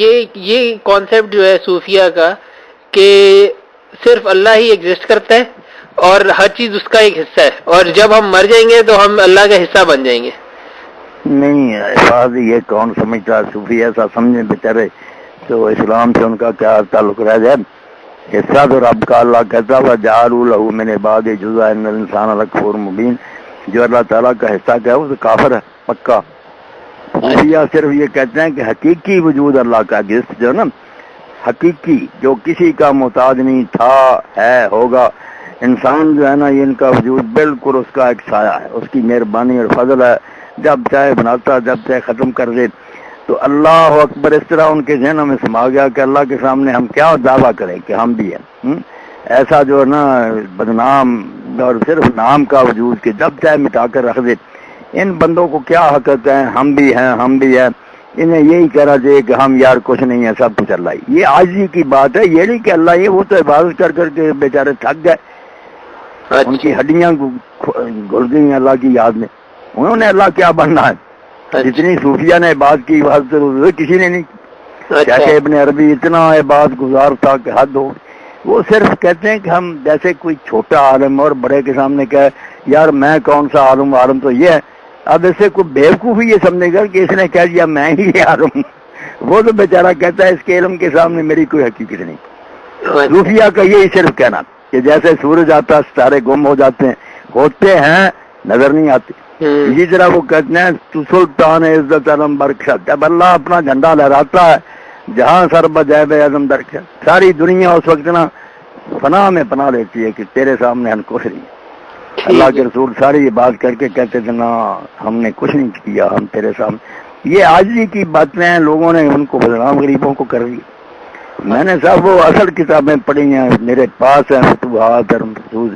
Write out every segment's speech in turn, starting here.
یہ کانسیپٹ جو ہے صوفیہ کا کہ صرف اللہ ہی ایگزسٹ کرتا ہے اور ہر چیز اس کا ایک حصہ ہے، اور جب ہم مر جائیں گے تو ہم اللہ کا حصہ بن جائیں گے. نہیں الفاظ یہ کون سمجھتا ہے؟ صوفی ایسا سمجھے بیچارے تو اسلام سے ان کا کیا تعلق رہ جائے. حصہ تو رب کا اللہ کہتا ہے وَجَعَلُوا لَهُ مِنْ عِبَادِهِ جُزْءًا إِنَّ الْإِنسَانَ لَكَفُورٌ مُبِينٌ. جو اللہ تعالیٰ کا حصہ کیا ہے وہ تو کافر ہے پکا. صوفیہ صرف یہ کہتے ہیں کہ حقیقی وجود اللہ کا جس جو نا حقیقی جو کسی کا محتاج نہیں تھا ہے ہوگا. انسان جو ہے نا یہ ان کا وجود بالکل اس کا ایک سایہ ہے، اس کی مہربانی اور فضل ہے، جب چاہے بناتا جب چاہے ختم کر دے. تو اللہ اکبر اس طرح ان کے ذہنوں میں سما گیا کہ اللہ کے سامنے ہم کیا دعویٰ کریں کہ ہم بھی ہیں. ایسا جو ہے نا بدنام اور صرف نام کا وجود کہ جب چاہے مٹا کر رکھ دے. ان بندوں کو کیا حقیقت ہے ہم بھی ہیں ہم بھی ہیں. انہیں یہی کہنا چاہیے کہ ہم یار کچھ نہیں ہے سب کچھ اللہ ہی. یہ عاجزی کی بات ہے، یہ نہیں کہ اللہ یہ وہ تو عبادت کر کر کے بیچارے تھک گئے، ان کی ہڈیاں گھل گئی اللہ کی یاد میں. انہوں نے اللہ کیا بننا ہے؟ جتنی صوفیہ نے بات کی بات کسی نے نہیں. جیسے ابن عربی اتنا عبادت گزار تھا کہ حد ہو. وہ صرف کہتے ہیں کہ ہم جیسے کوئی چھوٹا عالم اور بڑے کے سامنے کہے یار میں کون سا عالم، عالم تو یہ ہے. اب ایسے کوئی بیوقوف ہی یہ سمجھے گا کہ اس نے کہہ دیا میں ہی عالم ہوں. وہ تو بیچارہ کہتا ہے اس کے علم کے سامنے میری کوئی حقیقت نہیں. صوفیہ کا یہی صرف کہنا کہ جیسے سورج آتا ستارے گم ہو جاتے ہیں، ہوتے ہیں نظر نہیں آتے. اسی طرح وہ کہتے ہیں تو سلطان عزت علم برکشت. جب اللہ اپنا جھنڈا لہراتا ہے جہاں سر بجائب اعظم درکشت، ساری دنیا اس وقت نا پناہ میں پناہ لیتی ہے کہ تیرے سامنے ہم کچھ نہیں. اللہ کے رسول ساری یہ بات کر کے کہتے تھے نا ہم نے کچھ نہیں کیا ہم تیرے سامنے. یہ عاجزی کی باتیں ہیں، لوگوں نے ان کو بدنام غریبوں کو کر دی. میں نے صاحب وہ اصل کتابیں پڑھی ہیں میرے پاس ہیں فتوحات اور مفصول،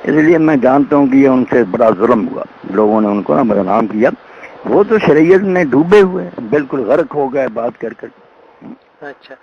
اس لیے میں جانتا ہوں کہ یہ ان سے بڑا ظلم ہوا، لوگوں نے ان کو نا بدنام کیا. وہ تو شریعت میں ڈوبے ہوئے بالکل غرق ہو گئے بات کر کر. اچھا